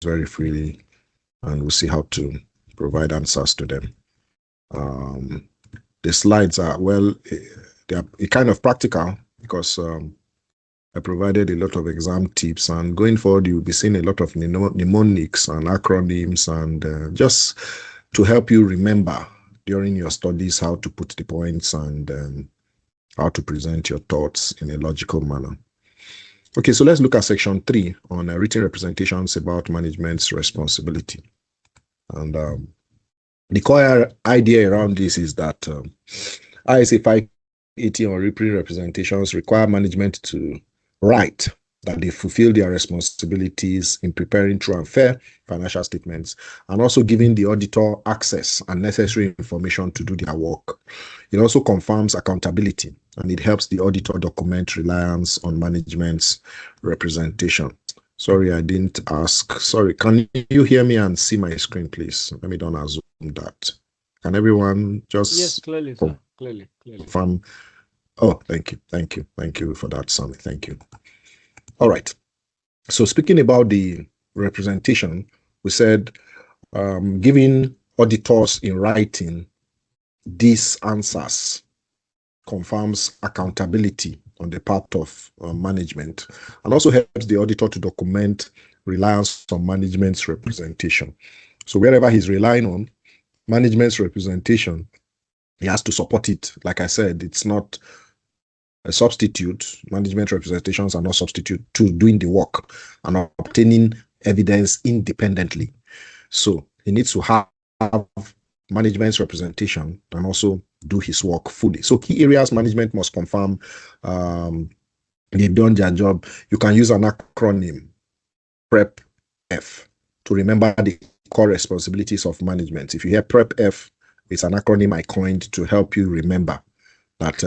very freely, and we'll see how to provide answers to them. The slides are, well, they are kind of practical because I provided a lot of exam tips, and going forward, you'll be seeing a lot of mnemonics and acronyms, and just to help you remember during your studies how to put the points and how to present your thoughts in a logical manner. Okay, so let's look at section 3 on written representations about management's responsibility. And the core idea around this is that ISA 580 on written representations require management to write that they fulfill their responsibilities in preparing true and fair financial statements, and also giving the auditor access and necessary information to do their work. It also confirms accountability, and it helps the auditor document reliance on management's representation. Sorry, I didn't ask. Sorry, can you hear me and see my screen, please? Let me don't assume that. Can everyone just... Yes, clearly, sir. Clearly. Confirm. Oh, thank you for that, Sammy. Thank you. All right. So speaking about the representation, we said giving auditors in writing these answers confirms accountability on the part of management, and also helps the auditor to document reliance on management's representation. So wherever he's relying on management's representation, he has to support it. Like I said, it's not a substitute. Management representations are not substitute to doing the work and obtaining evidence independently. So he needs to have management's representation and also do his work fully. So key areas management must confirm they've done their job. You can use an acronym, PREP-F, to remember the core responsibilities of management. If you hear PREP-F, it's an acronym I coined to help you remember that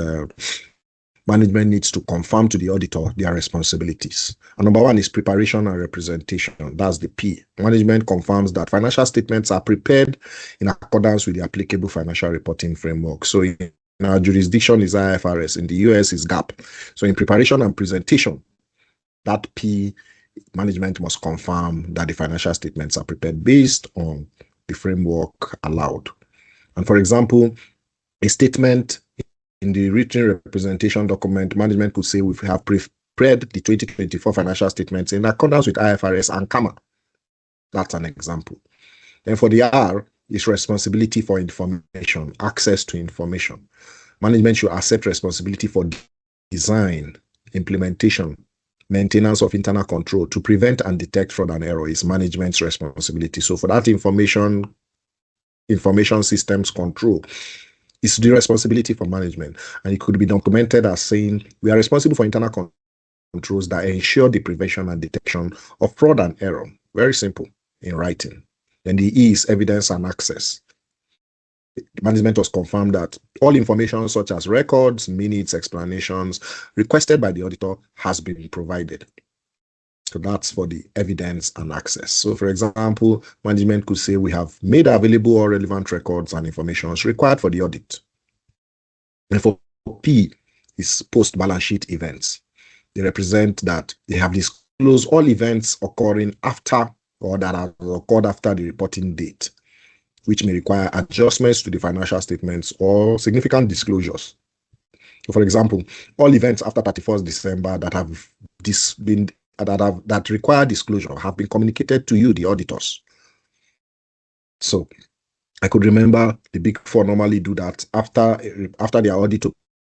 management needs to confirm to the auditor their responsibilities. And number 1 is preparation and representation. That's the P. Management confirms that financial statements are prepared in accordance with the applicable financial reporting framework. So in our jurisdiction is IFRS, in the US is GAAP. So in preparation and presentation, that P, management must confirm that the financial statements are prepared based on the framework allowed. And for example, a statement in the written representation document, management could say we have prepared the 2024 financial statements in accordance with IFRS and CAMA. That's an example. Then for the R, is responsibility for information, access to information. Management should accept responsibility for design, implementation, maintenance of internal control to prevent and detect fraud and error is management's responsibility. So for that information systems control, it's the responsibility for management, and it could be documented as saying we are responsible for internal controls that ensure the prevention and detection of fraud and error. Very simple in writing. Then the E is evidence and access. Management was confirmed that all information such as records, minutes, explanations requested by the auditor has been provided. So that's for the evidence and access. So for example, management could say we have made available all relevant records and information required for the audit. And for P is post-balance sheet events. They represent that they have disclosed all events occurring after or that have occurred after the reporting date, which may require adjustments to the financial statements or significant disclosures. So for example, all events after 31st December that have that require disclosure have been communicated to you, the auditors. So I could remember the Big Four normally do that after their audit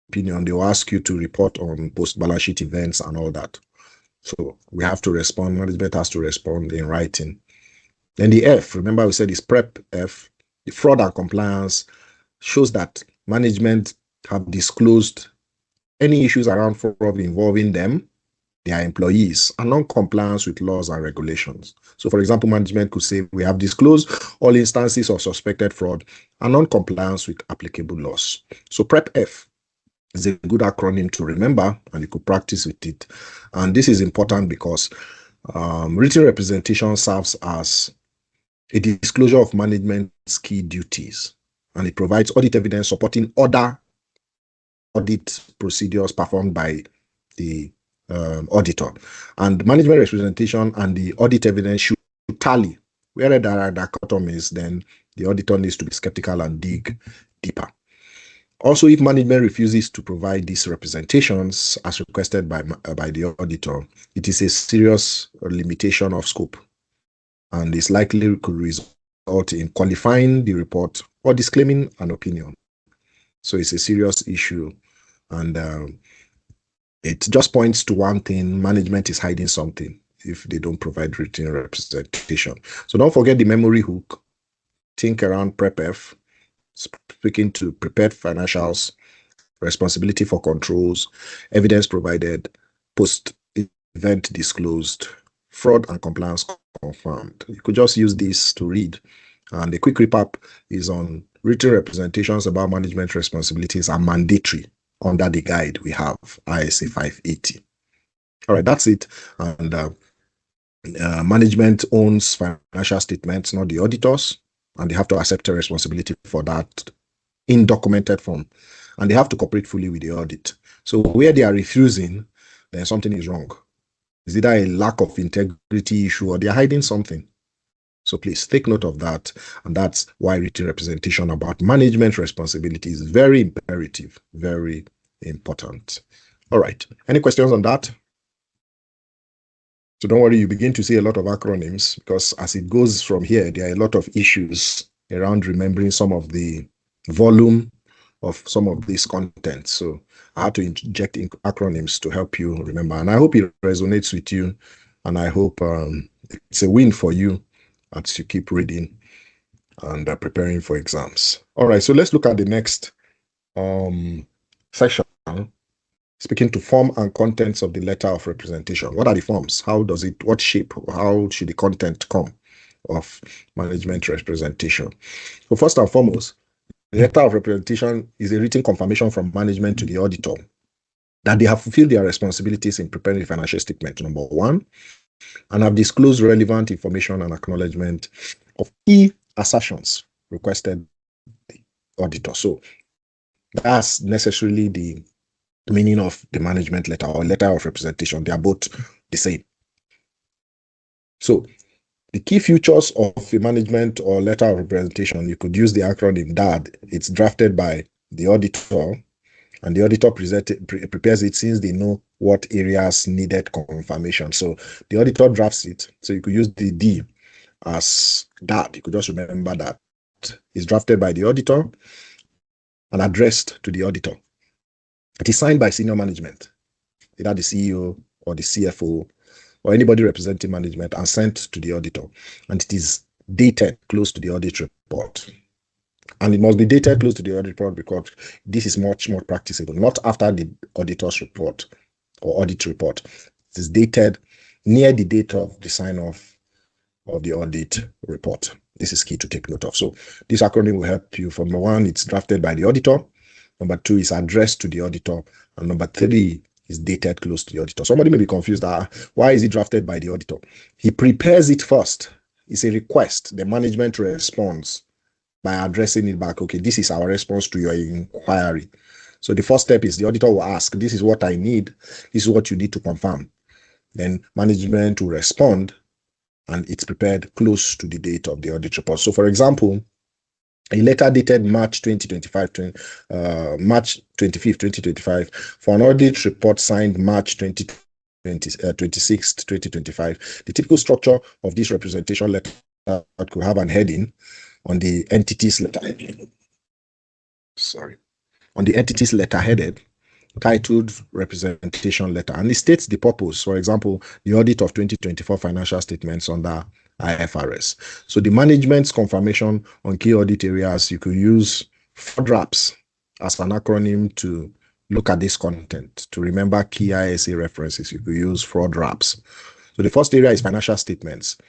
opinion. They will ask you to report on post-balance sheet events and all that. So we have to respond. Management has to respond in writing. Then the F, remember we said is PREP-F. The fraud and compliance shows that management have disclosed any issues around fraud involving them, their employees, and non-compliance with laws and regulations. So for example, management could say we have disclosed all instances of suspected fraud and non-compliance with applicable laws. So PREP-F is a good acronym to remember, and you could practice with it. And this is important because written representation serves as a disclosure of management's key duties, and it provides audit evidence supporting other audit procedures performed by the auditor. And management representation and the audit evidence should tally. Where there are dichotomies, then the auditor needs to be skeptical and dig deeper. Also, if management refuses to provide these representations as requested by the auditor, it is a serious limitation of scope, and is likely could result in qualifying the report or disclaiming an opinion. So it's a serious issue, and it just points to one thing: management is hiding something if they don't provide written representation. So don't forget the memory hook. Think around PrepF, speaking to prepared financials, responsibility for controls, evidence provided, post-event disclosed, fraud and compliance confirmed. You could just use this to read. And the quick recap is on written representations about management responsibilities are mandatory under the guide we have, ISA 580. All right, that's it. And management owns financial statements, not the auditors, and they have to accept a responsibility for that in documented form, and they have to cooperate fully with the audit. So where they are refusing, then something is wrong. Is either a lack of integrity issue or they are hiding something. So please take note of that, and that's why written representation about management responsibility is very imperative, very important. All right, any questions on that? So don't worry, you begin to see a lot of acronyms, because as it goes from here, there are a lot of issues around remembering some of the volume of some of this content. So I had to inject acronyms to help you remember. And I hope it resonates with you. And I hope it's a win for you as you keep reading and preparing for exams. All right, so let's look at the next section. Speaking to form and contents of the letter of representation. What are the forms? How does it, what shape, how should the content come of management representation? So first and foremost, the letter of representation is a written confirmation from management to the auditor that they have fulfilled their responsibilities in preparing the financial statement, number one, and have disclosed relevant information and acknowledgement of key assertions requested by the auditor. So that's necessarily the meaning of the management letter or letter of representation. They are both the same. So the key features of the management or letter of representation, you could use the acronym DAD. It's drafted by the auditor, and the auditor prepares it since they know what areas needed confirmation. So the auditor drafts it. So you could use the D as DAD. You could just remember that it's drafted by the auditor and addressed to the auditor. It is signed by senior management, either the CEO or the CFO or anybody representing management, and sent to the auditor. And it is dated close to the audit report. And it must be dated close to the audit report because this is much more practicable, not after the auditor's report or audit report. It is dated near the date of the sign-off of the audit report. This is key to take note of. So this acronym will help you. From number one, it's drafted by the auditor. Number two is addressed to the auditor. And number three is dated close to the auditor. Somebody may be confused. Why is it drafted by the auditor? He prepares it first. It's a request. The management responds by addressing it back. Okay, this is our response to your inquiry. So the first step is the auditor will ask, this is what I need. This is what you need to confirm. Then management will respond, and it's prepared close to the date of the audit report. So for example, a letter dated March 25th, 2025, for an audit report signed March 26th, 2025. The typical structure of this representation letter could have an heading on the entity's letterhead. On the entity's letterheaded, titled representation letter, and it states the purpose. For example, the audit of 2024 financial statements under IFRS. So the management's confirmation on key audit areas, you could use FODRAPS as an acronym to look at this content. To remember key ISA references, you could use FODRAPS. So the first area is financial statements.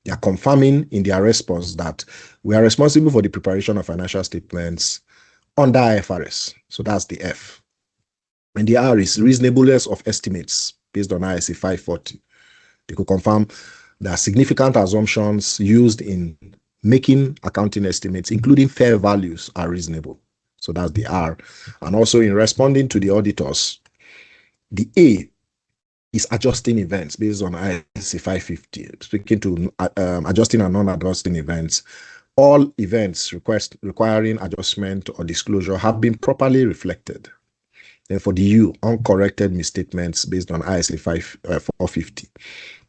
They are confirming in their response that we are responsible for the preparation of financial statements under IFRS. So that's the F. And the R is reasonableness of estimates based on ISA 540. They could confirm there are significant assumptions used in making accounting estimates, including fair values, are reasonable. So that's the R. And also in responding to the auditors, the A is adjusting events based on IC 550. Speaking to adjusting and non-adjusting events, all events requiring adjustment or disclosure have been properly reflected. Then for the U, uncorrected misstatements based on ISA 450.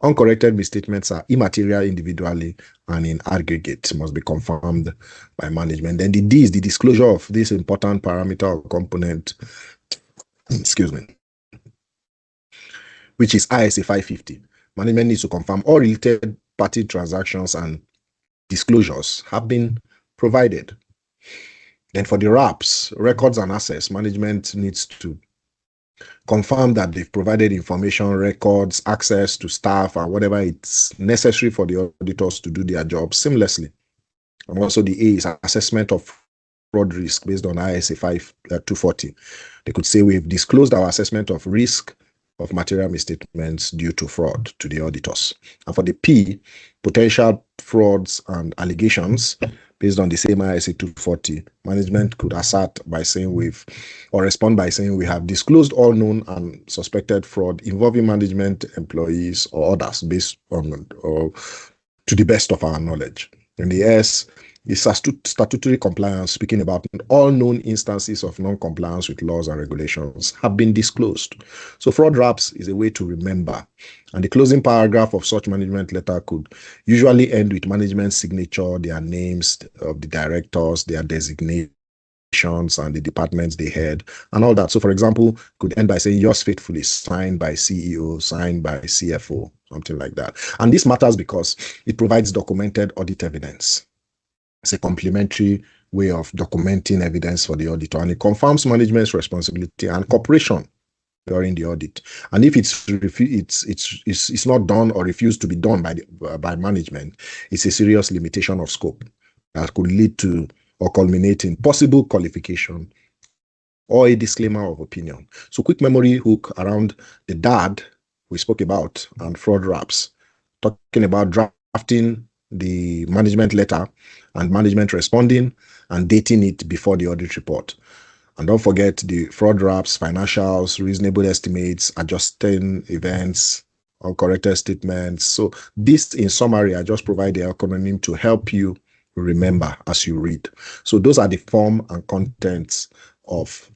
Uncorrected misstatements are immaterial individually and in aggregate, must be confirmed by management. Then the D is the disclosure of this important parameter or component, excuse me, which is ISA 550. Management needs to confirm all related party transactions and disclosures have been provided. Then for the RAPs, records and assets, management needs to confirm that they've provided information, records, access to staff, and whatever it's necessary for the auditors to do their job seamlessly. And also the A is assessment of fraud risk based on ISA 240. They could say we've disclosed our assessment of risk of material misstatements due to fraud to the auditors. And for the P, potential frauds and allegations based on the same ISA 240, management could assert by saying respond by saying we have disclosed all known and suspected fraud involving management, employees, or others based on or to the best of our knowledge. And the S is statutory compliance, speaking about all known instances of non-compliance with laws and regulations have been disclosed. So fraud RAPs is a way to remember. And the closing paragraph of such management letter could usually end with management's signature, their names of the directors, their designations, and the departments they head, and all that. So for example, could end by saying yours faithfully, signed by CEO, signed by CFO, something like that. And this matters because it provides documented audit evidence. It's a complementary way of documenting evidence for the auditor, and it confirms management's responsibility and cooperation during the audit. And if it's not done or refused to be done by management, it's a serious limitation of scope that could lead to or culminate in possible qualification or a disclaimer of opinion. So quick memory hook around the DAD we spoke about and fraud RAPs, talking about drafting the management letter and management responding and dating it before the audit report. And don't forget the fraud RAPs, financials, reasonable estimates, adjusting events, uncorrected statements. So this, in summary, I just provide the acronym to help you remember as you read. So those are the form and contents of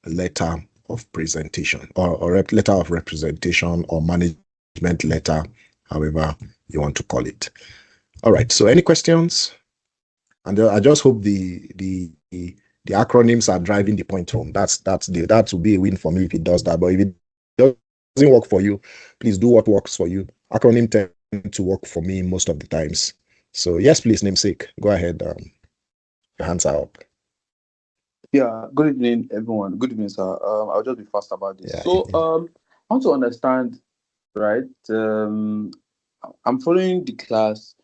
a letter of presentation or letter of representation or management letter, however you want to call it. All right. So any questions? And I just hope the acronyms are driving the point home. That will be a win for me if it does that. But if it doesn't work for you, please do what works for you. Acronym tend to work for me most of the times. So yes, please, namesake, go ahead. Your hands are up. Yeah. Good evening, everyone. Good evening, sir. I'll just be fast about this. Yeah, so I want to understand, right? I'm following the class,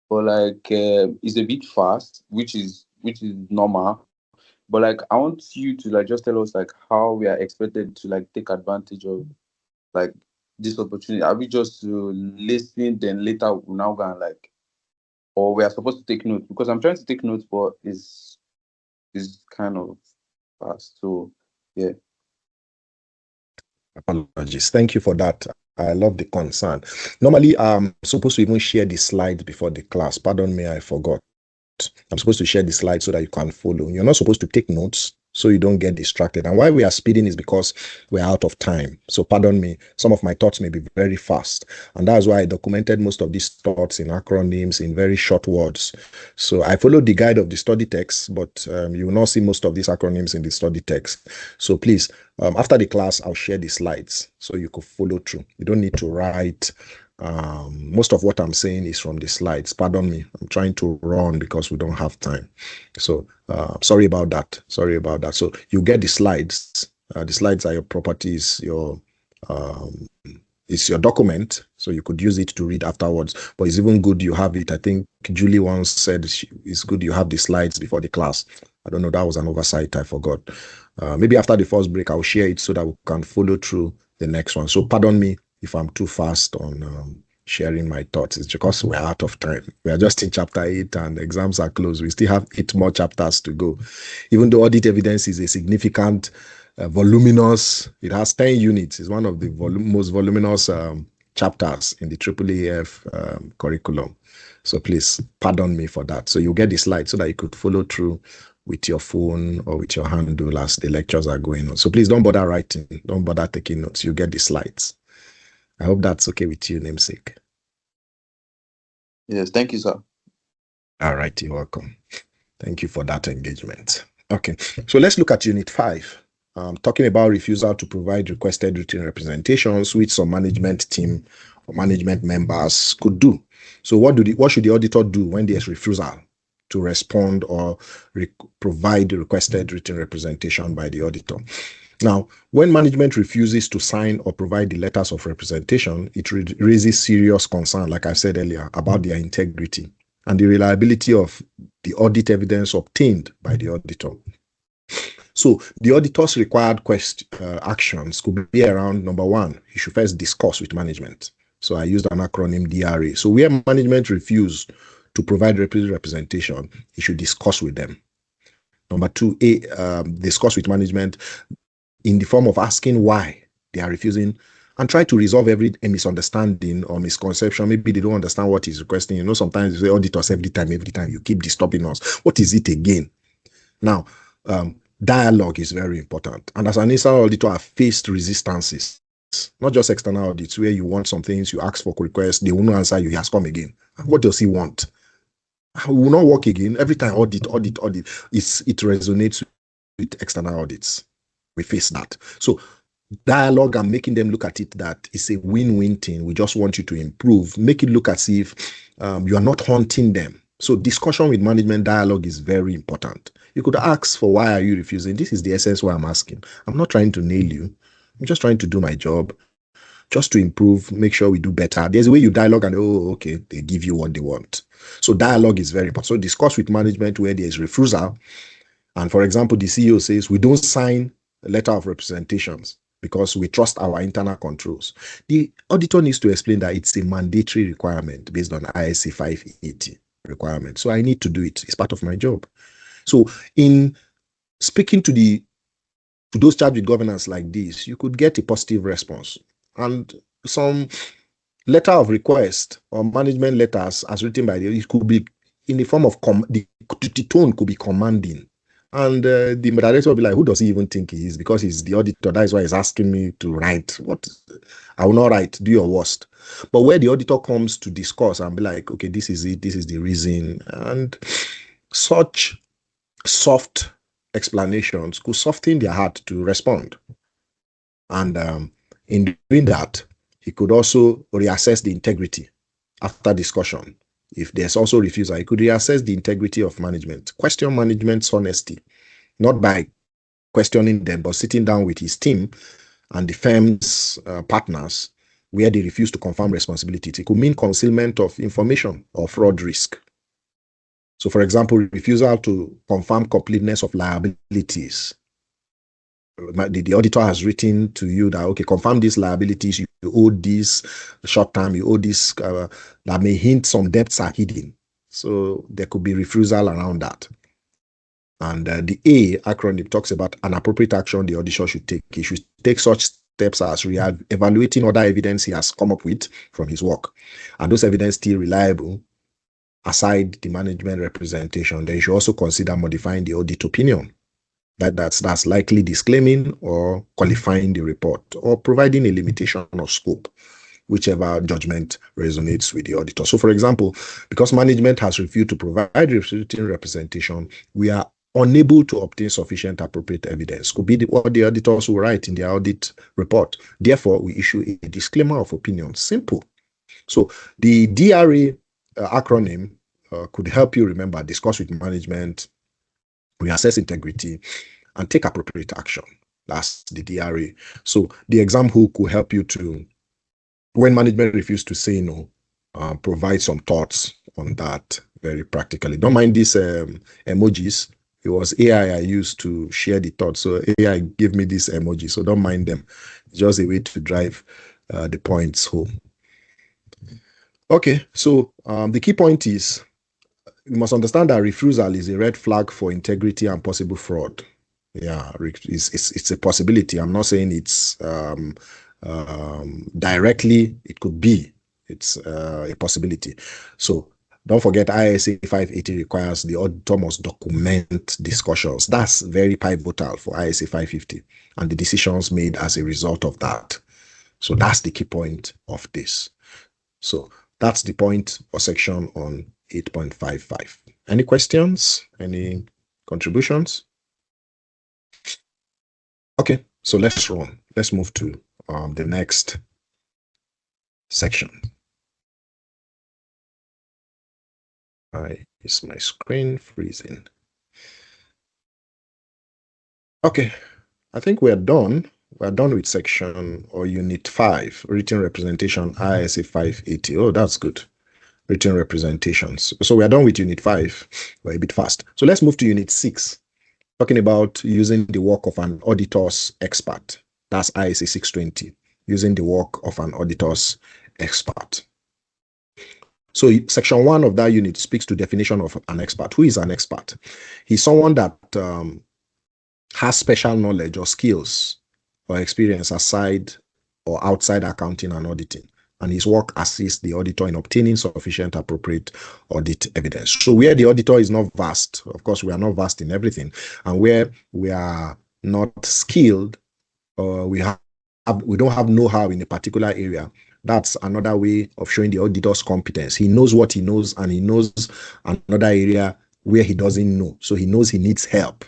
but like it's a bit fast, which is normal. But like I want you to like just tell us like how we are expected to like take advantage of like this opportunity. Are we just listening, then later we're now going like, or we are supposed to take notes? Because I'm trying to take notes, but it's kind of fast. So yeah. Apologies. Thank you for that. I love the concern. Normally, I'm supposed to even share the slides before the class. Pardon me, I forgot. I'm supposed to share the slides so that you can follow. You're not supposed to take notes so you don't get distracted. And why we are speeding is because we're out of time. So pardon me, some of my thoughts may be very fast. And that's why I documented most of these thoughts in acronyms, in very short words. So I followed the guide of the study text, but you will not see most of these acronyms in the study text. So please, after the class, I'll share the slides so you could follow through. You don't need to write. Most of what I'm saying is from the slides. Pardon me. I'm trying to run because we don't have time. So sorry about that. Sorry about that. So you get the slides. The slides are your properties, it's your document, so you could use it to read afterwards. But it's even good you have it. I think Julie once said it's good you have the slides before the class. I don't know. That was an oversight. I forgot. Maybe after the first break, I'll share it so that we can follow through the next one. So pardon me if I'm too fast on sharing my thoughts. It's because we're out of time. We are just in chapter 8 and exams are closed. We still have 8 more chapters to go. Even though audit evidence is a significant voluminous. It has 10 units. It's one of the most voluminous chapters in the AAAF curriculum. So please pardon me for that. So you'll get the slides so that you could follow through with your phone or with your handle as the lectures are going on. So please don't bother writing. Don't bother taking notes. You get the slides. I hope that's okay with you, namesake. Yes, thank you, sir. All right, you're welcome. Thank you for that engagement. Okay, so let's look at Unit 5. Talking about refusal to provide requested written representations, which some management team or management members could do. So what should the auditor do when there's refusal to respond or provide the requested written representation by the auditor? Now, when management refuses to sign or provide the letters of representation, it raises serious concern, like I said earlier, about their integrity and the reliability of the audit evidence obtained by the auditor. So the auditor's required actions could be around, number one, he should first discuss with management. So I used an acronym DRA. So where management refused to provide representation, he should discuss with them. Number two, discuss with management in the form of asking why they are refusing and try to resolve every misunderstanding or misconception. Maybe they don't understand what he's requesting. You know, sometimes you say, auditors, every time you keep disturbing us. What is it again? Now, dialogue is very important. And as an internal auditor, I've faced resistances, not just external audits, where you want some things, you ask for requests, they will not answer you, he has come again. What does he want? I will not work again. Every time audit. It resonates with external audits. We face that. So dialogue and making them look at it that it's a win-win thing. We just want you to improve. Make it look as if you are not haunting them. So discussion with management, dialogue is very important. You could ask for why are you refusing? This is the essence why I'm asking. I'm not trying to nail you. I'm just trying to do my job, just to improve, make sure we do better. There's a way you dialogue and, oh, okay, they give you what they want. So dialogue is very important. So discuss with management where there is refusal. And for example, the CEO says, we don't sign a letter of representations because we trust our internal controls. The auditor needs to explain that it's a mandatory requirement based on ISC 580 requirement. So I need to do it. It's part of my job. So in speaking to those charged with governance like this, you could get a positive response. And some letter of request or management letters as written by it could be in the form of, the tone could be commanding. And the director will be like, who does he even think he is? Because he's the auditor. That is why he's asking me to write. What? I will not write. Do your worst. But where the auditor comes to discuss and be like, okay, this is it. This is the reason. And such soft explanations could soften their heart to respond. And in doing that, he could also reassess the integrity after discussion. If there's also refusal, he could reassess the integrity of management, question management's honesty, not by questioning them, but sitting down with his team and the firm's partners where they refuse to confirm responsibility. It could mean concealment of information or fraud risk. So, for example, refusal to confirm completeness of liabilities. The auditor has written to you that, okay, confirm these liabilities, you owe this short term, you owe this, that may hint some debts are hidden. So there could be refusal around that. And the A acronym talks about an appropriate action the auditor should take. He should take such steps as evaluating other evidence he has come up with from his work. And those evidence still reliable, aside the management representation, then you should also consider modifying the audit opinion. That's likely disclaiming or qualifying the report or providing a limitation of scope, whichever judgment resonates with the auditor. So, for example, because management has refused to provide written representation, we are unable to obtain sufficient appropriate evidence. Could be what the auditors will write in their audit report. Therefore, we issue a disclaimer of opinion. Simple. So the DRA acronym could help you remember, discuss with management, reassess integrity, and take appropriate action. That's the DRA. So the exam hook will help you to, when management refuses to say no, provide some thoughts on that very practically. Don't mind these emojis. It was AI I used to share the thoughts. So AI gave me this emoji. So don't mind them. It's just a way to drive the points home. Okay, so the key point is, you must understand that refusal is a red flag for integrity and possible fraud. Yeah, it's a possibility. I'm not saying it's directly. It could be. It's a possibility. So don't forget, ISA 580 requires the auditor must document discussions. That's very pivotal for ISA 550 and the decisions made as a result of that. So that's the key point of this. So that's the point or section on 8.55. Any questions? Any contributions? Okay, so let's run. Let's move to the next section. Is my screen freezing? Okay, I think we're done. We're done with section or unit 5, written representation, ISA 580. Oh, that's good. Written representations. So we're done with unit 5. We're a bit fast. So let's move to unit 6, talking about using the work of an auditor's expert. That's ISA 620, using the work of an auditor's expert. So section 1 of that unit speaks to definition of an expert. Who is an expert? He's someone that has special knowledge or skills or experience aside or outside accounting and auditing, and his work assists the auditor in obtaining sufficient, appropriate audit evidence. So where the auditor is not vast, of course, we are not vast in everything, and where we are not skilled, or we don't have know-how in a particular area, that's another way of showing the auditor's competence. He knows what he knows, and he knows another area where he doesn't know. So he knows he needs help.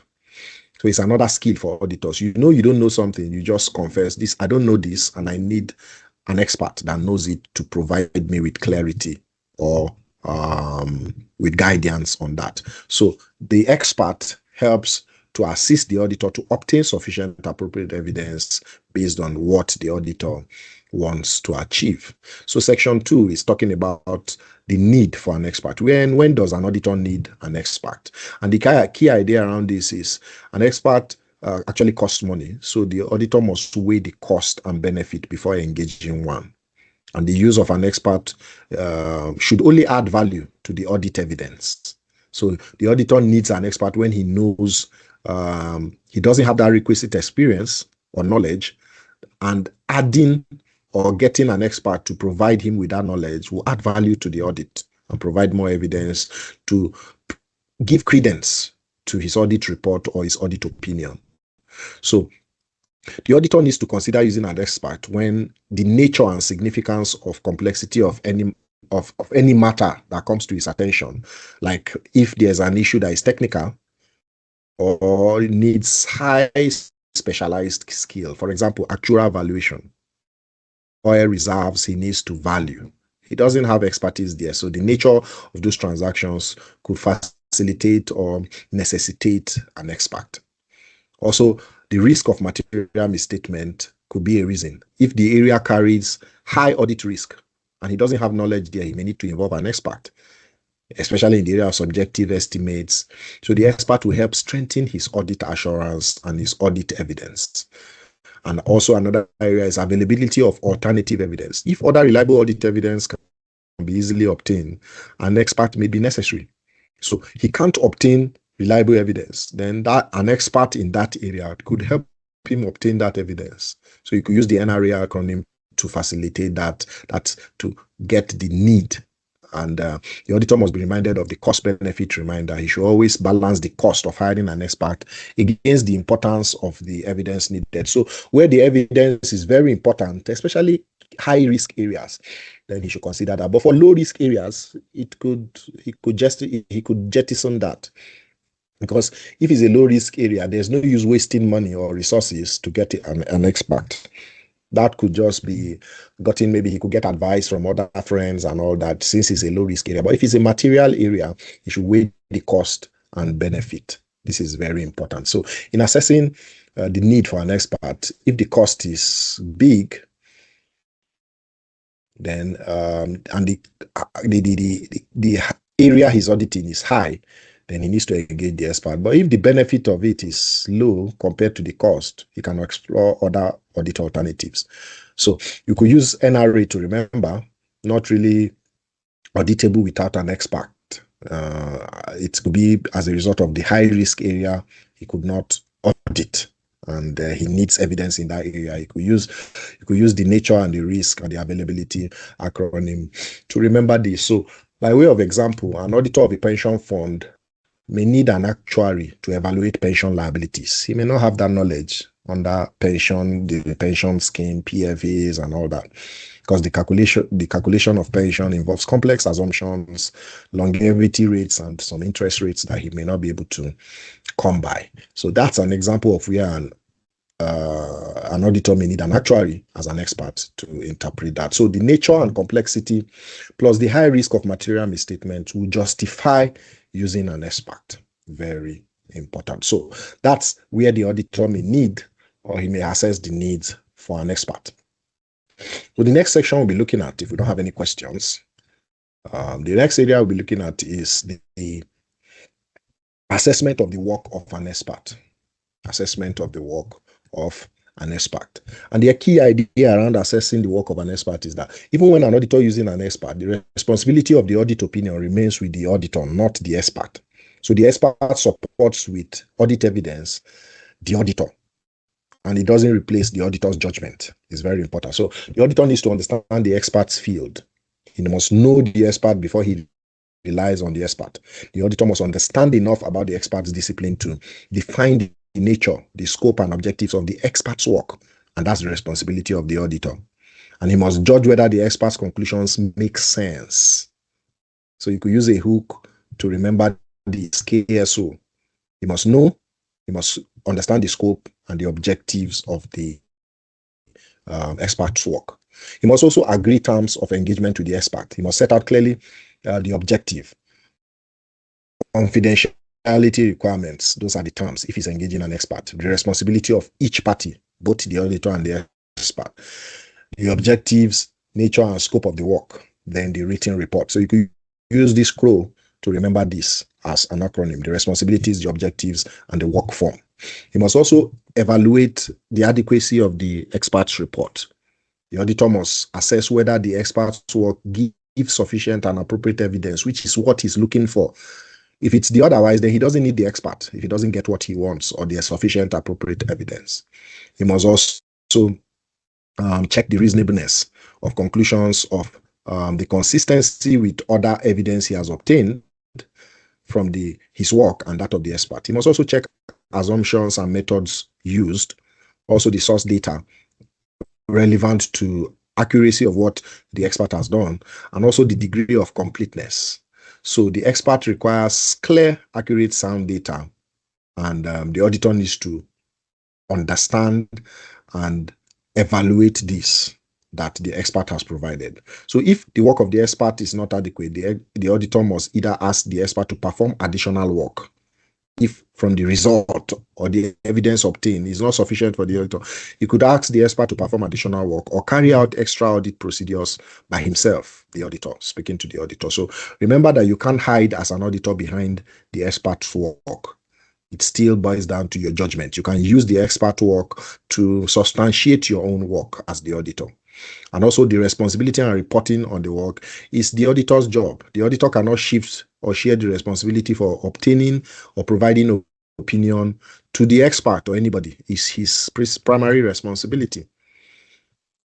So it's another skill for auditors. You know you don't know something, you just confess, this, I don't know this, and I need an expert that knows it to provide me with clarity or with guidance on that. So the expert helps to assist the auditor to obtain sufficient appropriate evidence based on what the auditor wants to achieve. So section 2 is talking about the need for an expert. When does an auditor need an expert? And the key idea around this is an expert actually costs money. So the auditor must weigh the cost and benefit before engaging one. And the use of an expert should only add value to the audit evidence. So the auditor needs an expert when he knows he doesn't have that requisite experience or knowledge, and adding or getting an expert to provide him with that knowledge will add value to the audit and provide more evidence to give credence to his audit report or his audit opinion. So the auditor needs to consider using an expert when the nature and significance of complexity of any matter that comes to his attention, like if there's an issue that is technical or needs high specialized skill, for example, actuarial valuation, oil reserves he needs to value. He doesn't have expertise there. So the nature of those transactions could facilitate or necessitate an expert. Also, the risk of material misstatement could be a reason. If the area carries high audit risk and he doesn't have knowledge there, he may need to involve an expert, especially in the area of subjective estimates. So the expert will help strengthen his audit assurance and his audit evidence. And also another area is availability of alternative evidence. If other reliable audit evidence can be easily obtained, an expert may be necessary. So he can't obtain reliable evidence, then an expert in that area could help him obtain that evidence. So you could use the NRA acronym to facilitate that to get the need. And the auditor must be reminded of the cost-benefit reminder. He should always balance the cost of hiring an expert against the importance of the evidence needed. So where the evidence is very important, especially high-risk areas, then he should consider that. But for low-risk areas, he could jettison that. Because if it's a low-risk area, there's no use wasting money or resources to get an expert. That could just be gotten, maybe he could get advice from other friends and all that, since it's a low-risk area. But if it's a material area, he should weigh the cost and benefit. This is very important. So in assessing the need for an expert, if the cost is big, then and the area he's auditing is high, then he needs to engage the expert. But if the benefit of it is low compared to the cost, he can explore other audit alternatives. So you could use NRA to remember, not really auditable without an expert. It could be as a result of the high risk area, he could not audit, and he needs evidence in that area. You could use the nature and the risk and the availability acronym to remember this. So, by way of example, an auditor of a pension fund may need an actuary to evaluate pension liabilities. He may not have that knowledge under pension, the pension scheme, PFAs, and all that, because the calculation of pension involves complex assumptions, longevity rates, and some interest rates that he may not be able to come by. So that's an example of where an auditor may need an actuary as an expert to interpret that. So the nature and complexity plus the high risk of material misstatement will justify using an expert. Very important. So that's where the auditor may need, or he may assess the needs for an expert. So the next section we'll be looking at, if we don't have any questions, the next area we'll be looking at is the assessment of the work of an expert. Assessment of the work of an expert. And the key idea around assessing the work of an expert is that even when an auditor using an expert, the responsibility of the audit opinion remains with the auditor, not the expert. So the expert supports with audit evidence the auditor, and it doesn't replace the auditor's judgment. It's very important. So the auditor needs to understand the expert's field. He must know the expert before he relies on the expert. The auditor must understand enough about the expert's discipline to define the nature, the scope, and objectives of the expert's work. And that's the responsibility of the auditor. And he must judge whether the expert's conclusions make sense. So you could use a hook to remember the KSO. He must know, he must understand the scope and the objectives of the expert's work. He must also agree terms of engagement with the expert. He must set out clearly the objective, confidentiality requirements. Those are the terms if he's engaging an expert. The responsibility of each party, both the auditor and the expert. The objectives, nature, and scope of the work. Then the written report. So you could use this scroll to remember this as an acronym: the responsibilities, the objectives, and the work form. He must also evaluate the adequacy of the expert's report. The auditor must assess whether the expert's work gives sufficient and appropriate evidence, which is what he's looking for. If it's the otherwise, then he doesn't need the expert if he doesn't get what he wants or there's sufficient appropriate evidence. He must also check the reasonableness of conclusions, of the consistency with other evidence he has obtained from his work and that of the expert. He must also check assumptions and methods used, also the source data relevant to accuracy of what the expert has done, and also the degree of completeness. So the expert requires clear, accurate, sound data, and the auditor needs to understand and evaluate this that the expert has provided. So if the work of the expert is not adequate, the auditor must either ask the expert to perform additional work. If from the result or the evidence obtained is not sufficient for the auditor, he could ask the expert to perform additional work or carry out extra audit procedures by himself, the auditor, speaking to the auditor. So remember that you can't hide as an auditor behind the expert's work. It still boils down to your judgment. You can use the expert work to substantiate your own work as the auditor. And also the responsibility and reporting on the work is the auditor's job. The auditor cannot shift or share the responsibility for obtaining or providing opinion to the expert or anybody. It's his primary responsibility.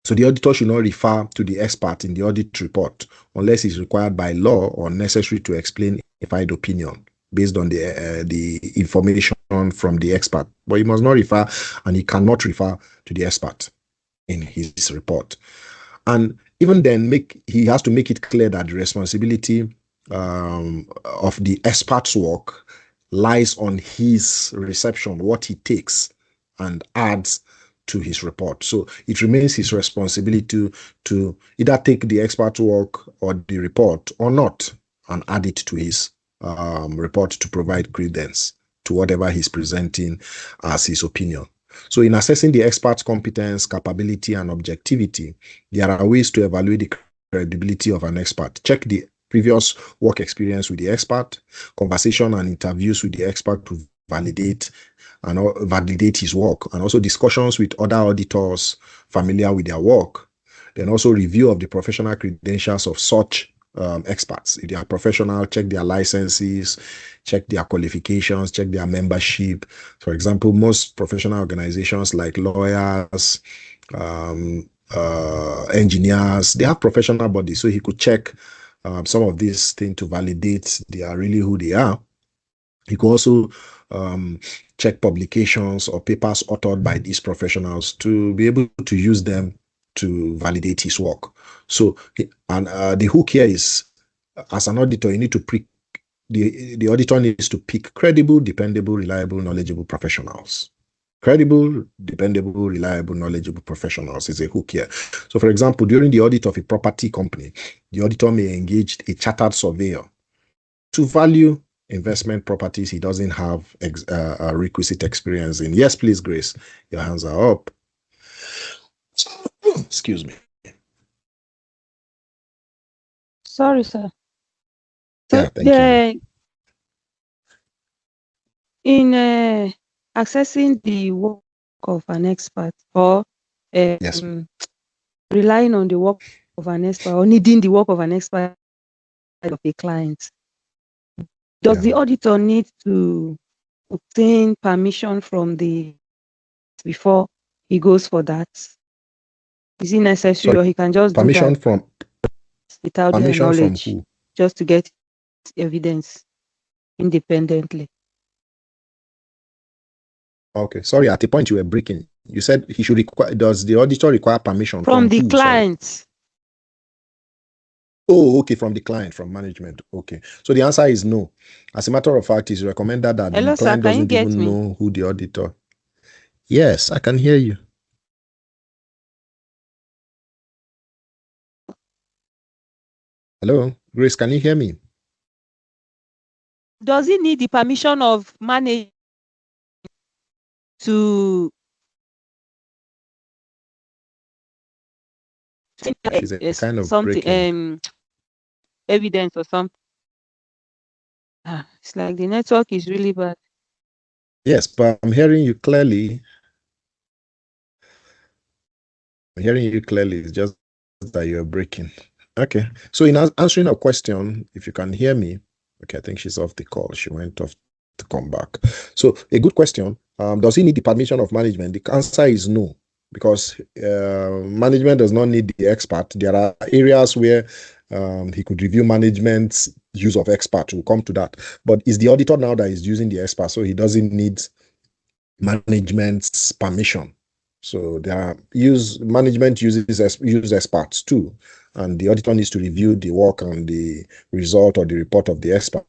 So the auditor should not refer to the expert in the audit report unless it's required by law or necessary to explain a qualified opinion based on the information from the expert. But he must not refer, and he cannot refer to the expert in his report. And even then, he has to make it clear that the responsibility of the expert's work lies on his reception, what he takes and adds to his report. So it remains his responsibility to either take the expert's work or the report or not and add it to his report to provide credence to whatever he's presenting as his opinion. So in assessing the expert's competence, capability, and objectivity, there are ways to evaluate the credibility of an expert. Check the previous work experience with the expert, conversation and interviews with the expert to validate his work, and also discussions with other auditors familiar with their work. Then also review of the professional credentials of such experts. If they are professional, check their licenses, check their qualifications, check their membership. For example, most professional organizations like lawyers, engineers, they have professional bodies. So he could check some of these things to validate they are really who they are. He could also check publications or papers authored by these professionals to be able to use them to validate his work. So, and the hook here is, as an auditor, you need to pick, the auditor needs to pick credible, dependable, reliable, knowledgeable professionals. Credible, dependable, reliable, knowledgeable professionals is a hook here. So, for example, during the audit of a property company, the auditor may engage a chartered surveyor to value investment properties he doesn't have a requisite experience in. Yes, please, Grace. Your hands are up. Excuse me. Sorry, sir. So yeah, thank you. In accessing the work of an expert, or yes, relying on the work of an expert, or needing the work of an expert of a client, does the auditor need to obtain permission from the before he goes for that? Is it necessary, or he can just permission do that from without their knowledge, from who? Just to get evidence independently? Okay, sorry, at the point you were breaking, you said he should require, does the auditor require permission from the who, client? Sorry? Oh, okay, from the client, from management. Okay, so the answer is no. As a matter of fact, it's recommended that the client doesn't even know who the auditor. Yes, I can hear you. Hello, Grace, can you hear me? Does he need the permission of management to kind of something breaking. Evidence or something? It's like the network is really bad. Yes, but I'm hearing you clearly. I'm hearing you clearly. It's just that you're breaking. Okay. So in answering a question, if you can hear me, okay, I think she's off the call. She went off to come back. So a good question. Does he need the permission of management? The answer is no, because management does not need the expert. There are areas where he could review management's use of expert. We'll come to that. But it's the auditor now that is using the expert, so he doesn't need management's permission. So management uses experts too, and the auditor needs to review the work and the result or the report of the expert.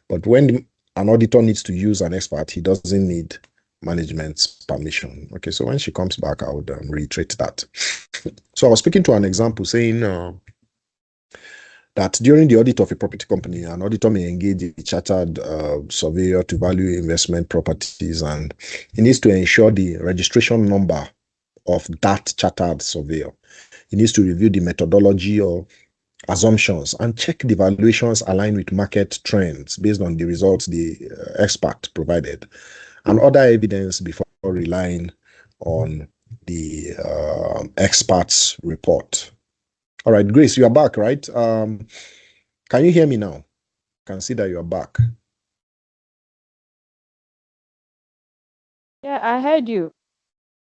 But when an auditor needs to use an expert, he doesn't need management's permission. Okay, so when she comes back, I would reiterate that. So I was speaking to an example saying that during the audit of a property company, an auditor may engage a chartered surveyor to value investment properties, and he needs to ensure the registration number of that chartered surveyor. He needs to review the methodology or assumptions and check the valuations align with market trends based on the results the expert provided, and other evidence before relying on the expert's report. All right, Grace, you are back, right? Can you hear me now? I can see that you are back. Yeah, I heard you.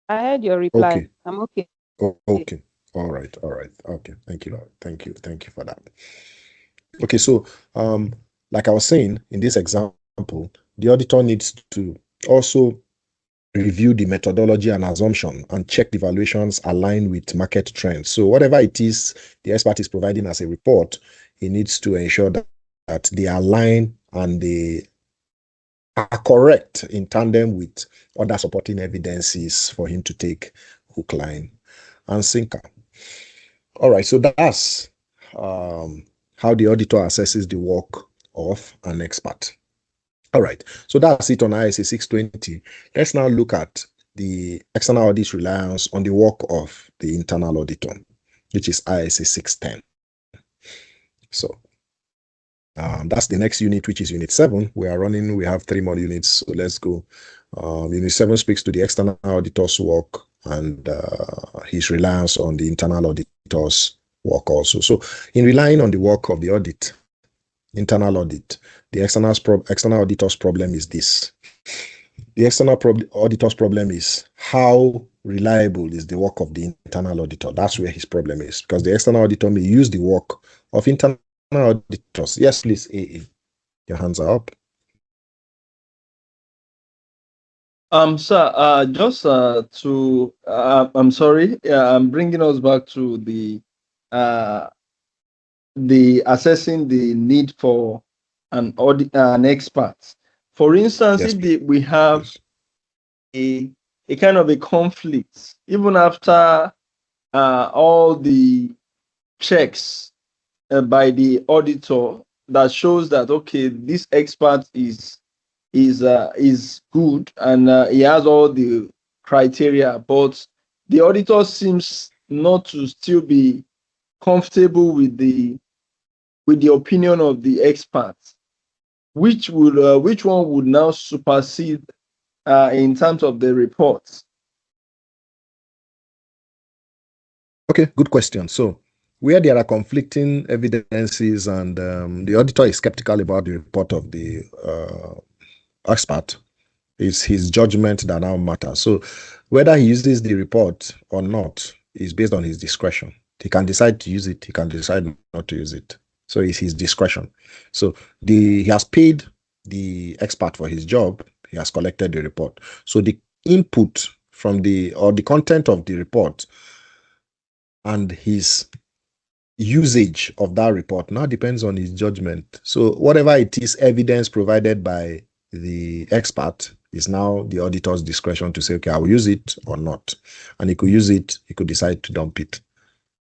I heard your reply. Okay. I'm okay. Oh, okay. All right. Okay. Thank you. Thank you for that. Okay, so like I was saying, in this example, the auditor needs to also review the methodology and assumption and check the valuations align with market trends. So whatever it is the expert is providing as a report, he needs to ensure that they align and they are correct in tandem with other supporting evidences for him to take hook, line, and sinker. All right, so that's how the auditor assesses the work of an expert. All right, so that's it on ISA 620. Let's now look at the external audit reliance on the work of the internal auditor, which is ISA 610. So that's the next unit, which is unit 7. We have 3 more units, so let's go. Unit 7 speaks to the external auditor's work and his reliance on the internal auditor's work also. So in relying on the work of the audit, internal audit, the external auditor's problem is this. The external auditor's problem is how reliable is the work of the internal auditor. That's where his problem is, because the external auditor may use the work of internal auditors. Yes, please, AA. Your hands are up. Sir, just I'm sorry, I'm bringing us back to the assessing the need for an expert. For instance, Yes, if we have a kind of a conflict, even after all the checks by the auditor that shows that, okay, this expert is good and he has all the criteria, but the auditor seems not to still be comfortable with the opinion of the expert. Which one would now supersede in terms of the reports? Okay, good question. So where there are conflicting evidences and the auditor is skeptical about the report of the expert, it's his judgment that now matters. So whether he uses the report or not is based on his discretion. He can decide to use it, he can decide not to use it. So it's his discretion. So he has paid the expert for his job, he has collected the report. So the input from the content of the report and his usage of that report now depends on his judgment. So whatever it is, evidence provided by the expert is now the auditor's discretion to say, okay, I will use it or not. And he could use it, he could decide to dump it.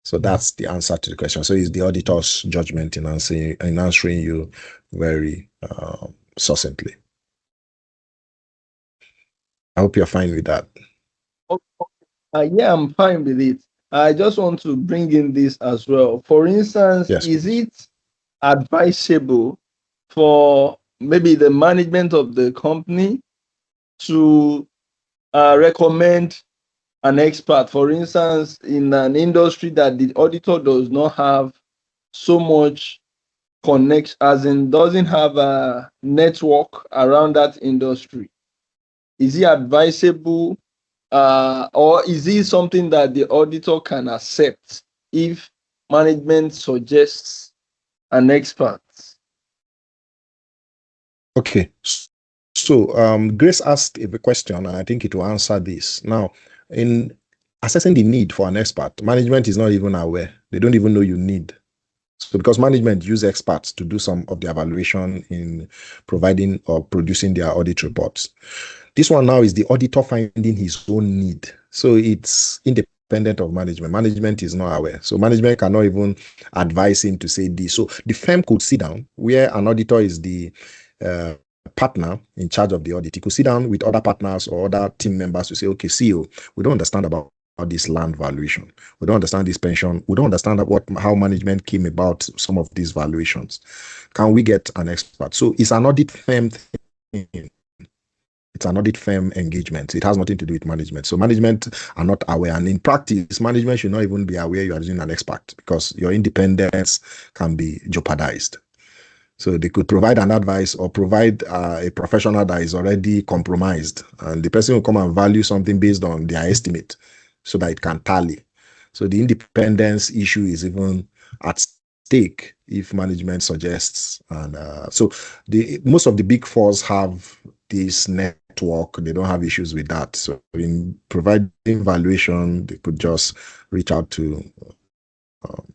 So that's the answer to the question. So it's the auditor's judgment in answering you very succinctly. I hope you're fine with that. Yeah, I'm fine with it. I just want to bring in this as well. For instance, yes, is it advisable for maybe the management of the company to recommend an expert, for instance, in an industry that the auditor does not have so much connect, as in doesn't have a network around that industry? Is it advisable or is it something that the auditor can accept if management suggests an expert? Okay. So Grace asked a question, and I think it will answer this. Now, in assessing the need for an expert, management is not even aware. They don't even know you need. So because management use experts to do some of the evaluation in providing or producing their audit reports. This one now is the auditor finding his own need. So it's independent of management. Management is not aware. So management cannot even advise him to say this. So the firm could sit down where an auditor is the partner in charge of the audit. He could sit down with other partners or other team members to say, okay, CEO, we don't understand about this land valuation. We don't understand this pension. We don't understand how management came about some of these valuations. Can we get an expert? So it's an audit firm thing. It's an audit firm engagement. It has nothing to do with management. So management are not aware. And in practice, management should not even be aware you are using an expert because your independence can be jeopardized. So they could provide an advice or provide a professional that is already compromised. And the person will come and value something based on their estimate so that it can tally. So the independence issue is even at stake if management suggests. And so most of the big fours have this network. They don't have issues with that. So in providing valuation, they could just reach out to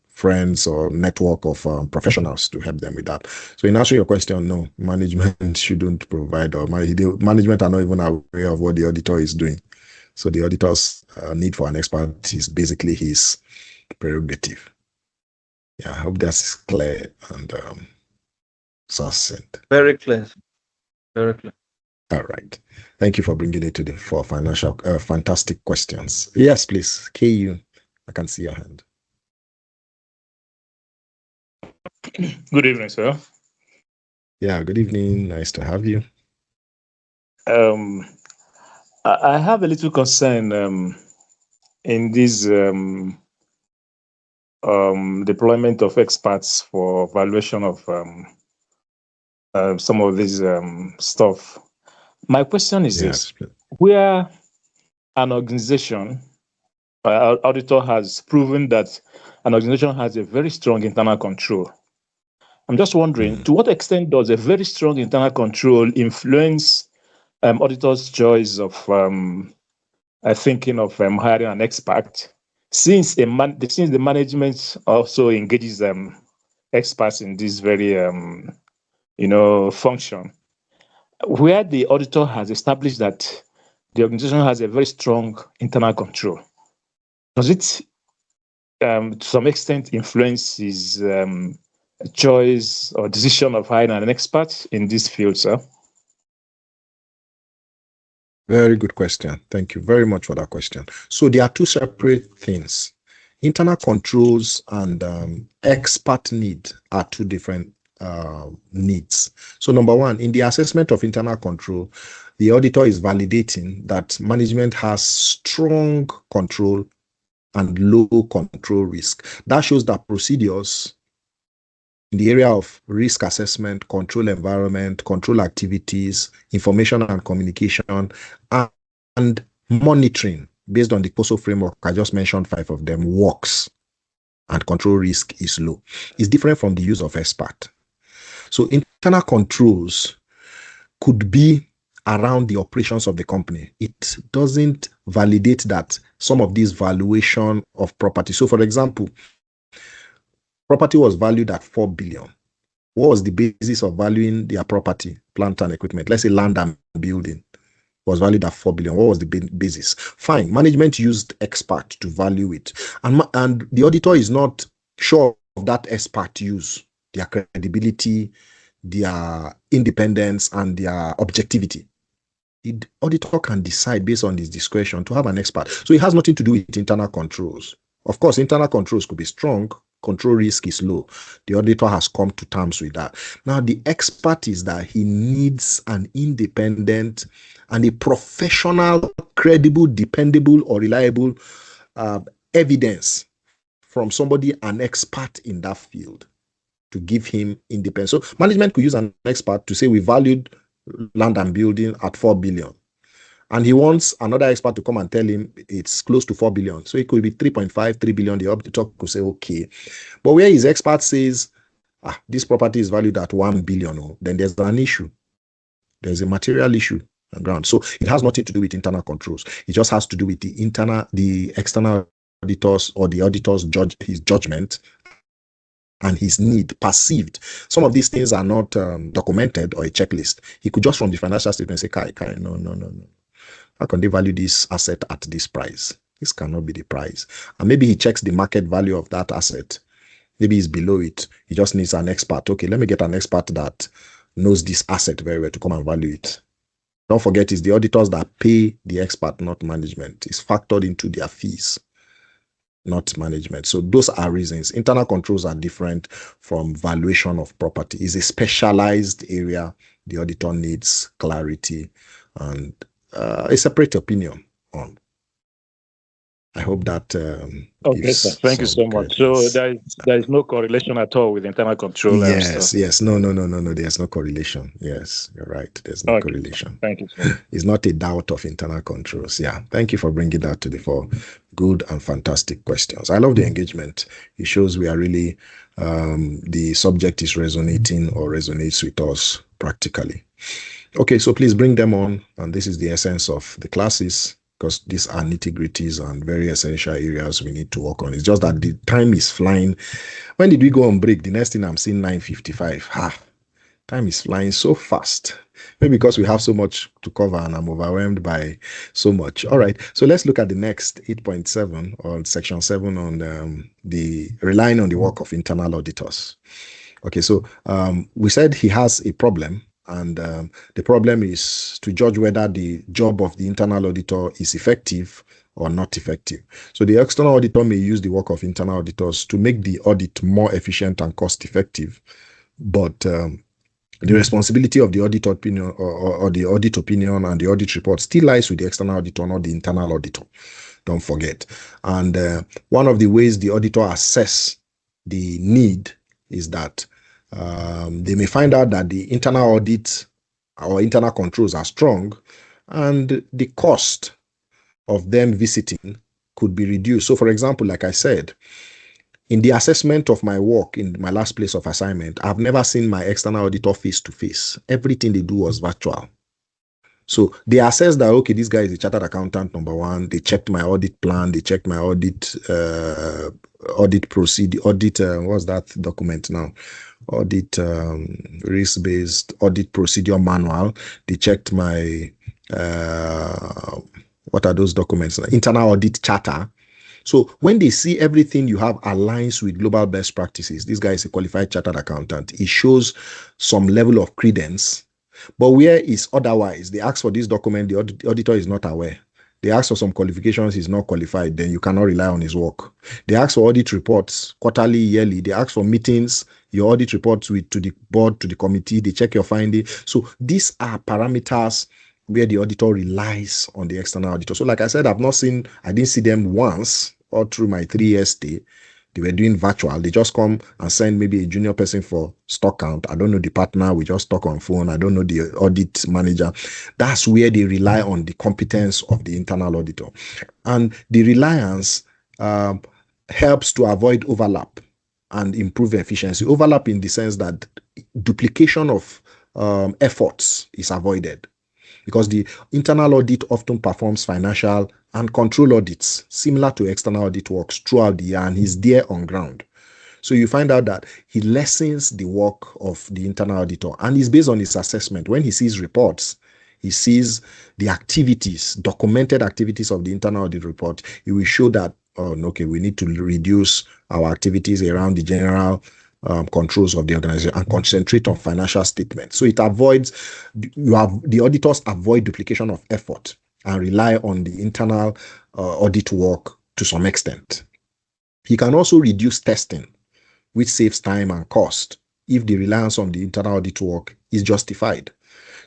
friends or network of professionals to help them with that. So in answering your question, no, management shouldn't provide, or management are not even aware of what the auditor is doing. So the auditor's need for an expert is basically his prerogative. Yeah, I hope that's clear and succinct. Very clear. Very clear. All right. Thank you for bringing it to the for financial fantastic questions. Yes, please. KU, I can see your hand. Good evening, sir. Yeah, good evening. Nice to have you. I have a little concern in this deployment of experts for valuation of some of this stuff. My question is this: where an organization, auditor has proven that an organization has a very strong internal control, I'm just wondering, to what extent does a very strong internal control influence auditors' choice of thinking of hiring an expert, since the management also engages experts in this very function, where the auditor has established that the organization has a very strong internal control? Does it to some extent influence his choice or decision of hiring an expert in this field, sir? Very good question. Thank you very much for that question. So there are two separate things. Internal controls and expert need are two different needs. So number one, in the assessment of internal control, the auditor is validating that management has strong control and low control risk. That shows that procedures in the area of risk assessment, control environment, control activities, information and communication, and monitoring based on the COSO framework, I just mentioned 5 of them, works, and control risk is low. It's different from the use of expert. So internal controls could be around the operations of the company. It doesn't validate that some of these valuation of property. So for example, property was valued at 4 billion. What was the basis of valuing their property, plant and equipment? Let's say land and building was valued at 4 billion. What was the basis? Fine. Management used expert to value it. And the auditor is not sure of that expert use, their credibility, their independence, and their objectivity. The auditor can decide based on his discretion to have an expert. So it has nothing to do with internal controls. Of course, internal controls could be strong. Control risk is low. The auditor has come to terms with that. Now, the expert is that he needs an independent and a professional, credible, dependable, or reliable evidence from somebody, an expert in that field, to give him independence. So management could use an expert to say we valued land and building at 4 billion. And he wants another expert to come and tell him it's close to 4 billion. So it could be 3.5, 3 billion. The auditor could say, okay. But where his expert says, this property is valued at 1 billion, then there's an issue. There's a material issue on ground. So it has nothing to do with internal controls. It just has to do with the external auditors or the auditor's his judgment and his need perceived. Some of these things are not documented or a checklist. He could just from the financial statement say, no. How can they value this asset at this price? This cannot be the price. And maybe he checks the market value of that asset. Maybe it's below it. He just needs an expert. Okay, let me get an expert that knows this asset very well to come and value it. Don't forget, it's the auditors that pay the expert, not management. It's factored into their fees, not management. So those are reasons. Internal controls are different from valuation of property. It's a specialized area. The auditor needs clarity and a separate opinion on. I hope that okay, sir. Thank you so much. So there is no correlation at all with internal control. Yes. No. There's no correlation. Yes, you're right. There's no correlation. Thank you, sir. It's not a doubt of internal controls. Yeah. Thank you for bringing that to the fore. Good and fantastic questions. I love the engagement. It shows we are really the subject is resonating or resonates with us practically. Okay, so please bring them on. And this is the essence of the classes, because these are nitty-gritties and very essential areas we need to work on. It's just that the time is flying. When did we go on break? The next thing I'm seeing 9:55. Time is flying so fast. Maybe because we have so much to cover and I'm overwhelmed by so much. All right, so let's look at the next 8.7 or section 7 on the relying on the work of internal auditors. Okay, so we said he has a problem. And the problem is to judge whether the job of the internal auditor is effective or not effective. So the external auditor may use the work of internal auditors to make the audit more efficient and cost effective. But the responsibility of the audit opinion or the audit opinion and the audit report still lies with the external auditor, not the internal auditor. don't forget. And one of the ways the auditor assess the need is that they may find out that the internal audit or internal controls are strong, and the cost of them visiting could be reduced. So, for example, like I said, in the assessment of my work in my last place of assignment, I've never seen my external auditor face to face. Everything they do was virtual. So they assessed that, okay, this guy is a chartered accountant, number one. They checked my audit plan. They checked my audit procedure, what's that document now? Audit risk-based audit procedure manual. They checked my, what are those documents? Internal audit charter. So when they see everything you have aligns with global best practices, this guy is a qualified chartered accountant. It shows some level of credence. But where is otherwise, they ask for this document, the auditor is not aware. They ask for some qualifications, he's not qualified, then you cannot rely on his work. They ask for audit reports, quarterly, yearly. They ask for meetings, your audit reports to the board, to the committee, they check your finding. So these are parameters where the auditor relies on the external auditor. So like I said, I didn't see them once all through my 3 years stay. They were doing virtual. They just come and send maybe a junior person for stock count. I don't know the partner. We just talk on phone. I don't know the audit manager. That's where they rely on the competence of the internal auditor. And the reliance helps to avoid overlap and improve efficiency. Overlap in the sense that duplication of efforts is avoided, because the internal audit often performs financial and control audits similar to external audit works throughout the year, and he's there on ground. So you find out that he lessens the work of the internal auditor, and it's based on his assessment. When he sees reports, he sees the activities, documented activities of the internal audit report, he will show that, oh, okay, we need to reduce our activities around the general controls of the organization and concentrate on financial statements. So it avoids, the auditors avoid duplication of effort and rely on the internal audit work to some extent. He can also reduce testing, which saves time and cost if the reliance on the internal audit work is justified.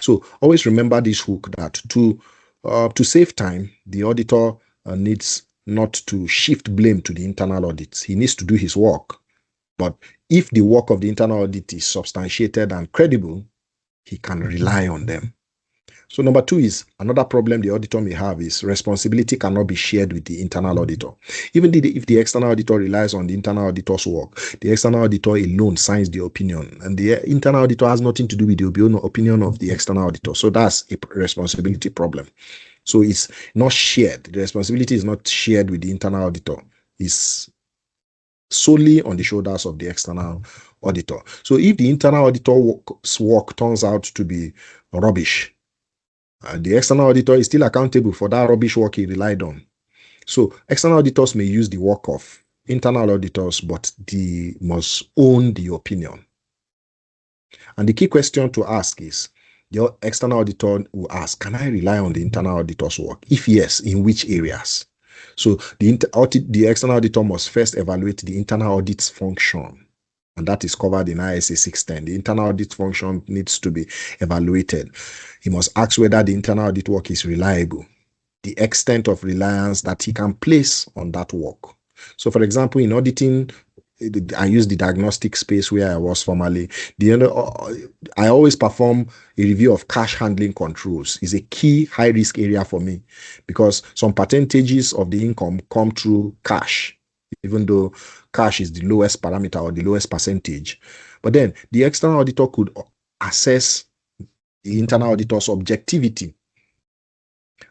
So always remember this hook, that to save time, the auditor needs not to shift blame to the internal audits. He needs to do his work. But if the work of the internal audit is substantiated and credible, he can rely on them. So number 2 is another problem the auditor may have is responsibility cannot be shared with the internal auditor. Even if the external auditor relies on the internal auditor's work, the external auditor alone signs the opinion, and the internal auditor has nothing to do with the opinion of the external auditor. So that's a responsibility problem. So it's not shared. The responsibility is not shared with the internal auditor. It's solely on the shoulders of the external auditor. So if the internal auditor's work turns out to be rubbish, the external auditor is still accountable for that rubbish work he relied on. So external auditors may use the work of internal auditors, but they must own the opinion. And the key question to ask is, the external auditor will ask, can I rely on the internal auditor's work? If yes, in which areas? So the external auditor must first evaluate the internal audit's function, and that is covered in ISA 610. The internal audit function needs to be evaluated. He must ask whether the internal audit work is reliable, the extent of reliance that he can place on that work. So, for example, in auditing, I use the diagnostic space where I was formerly. I always perform a review of cash handling controls. It's a key high risk area for me because some percentages of the income come through cash, even though cash is the lowest parameter or the lowest percentage. But then the external auditor could assess the internal auditor's objectivity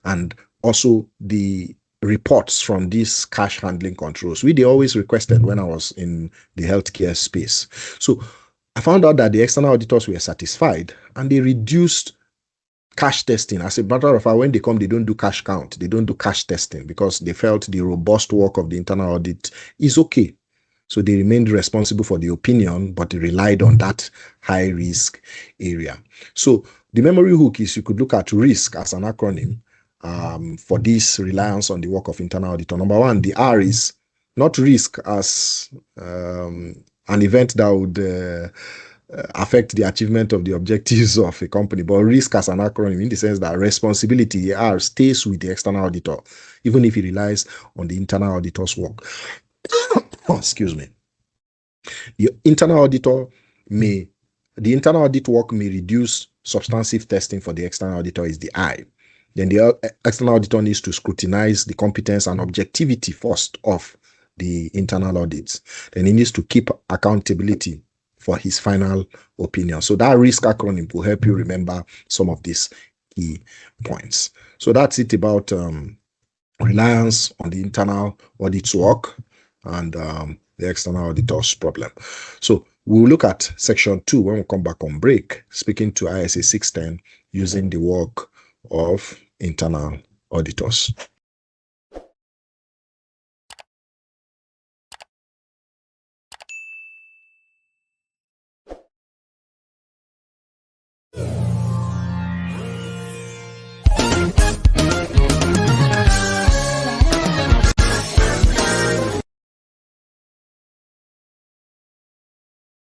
and also the reports from these cash handling controls. They always requested when I was in the healthcare space. So I found out that the external auditors were satisfied and they reduced cash testing. As a matter of fact, when they come, they don't do cash count. They don't do cash testing because they felt the robust work of the internal audit is okay. So they remained responsible for the opinion, but they relied on that high risk area. So the memory hook is you could look at risk as an acronym for this reliance on the work of internal auditor. Number 1, the R is not risk as an event that would affect the achievement of the objectives of a company. But risk as an acronym, in the sense that responsibility, the R, stays with the external auditor, even if he relies on the internal auditor's work. Excuse me. The internal audit work may reduce substantive testing for the external auditor, is the I. Then the external auditor needs to scrutinize the competence and objectivity first of the internal audits. Then he needs to keep accountability for his final opinion. So that risk acronym will help you remember some of these key points. So that's it about reliance on the internal audit's work and the external auditor's problem. So we'll look at section 2 when we come back on break, speaking to ISA 610 using the work of internal auditors.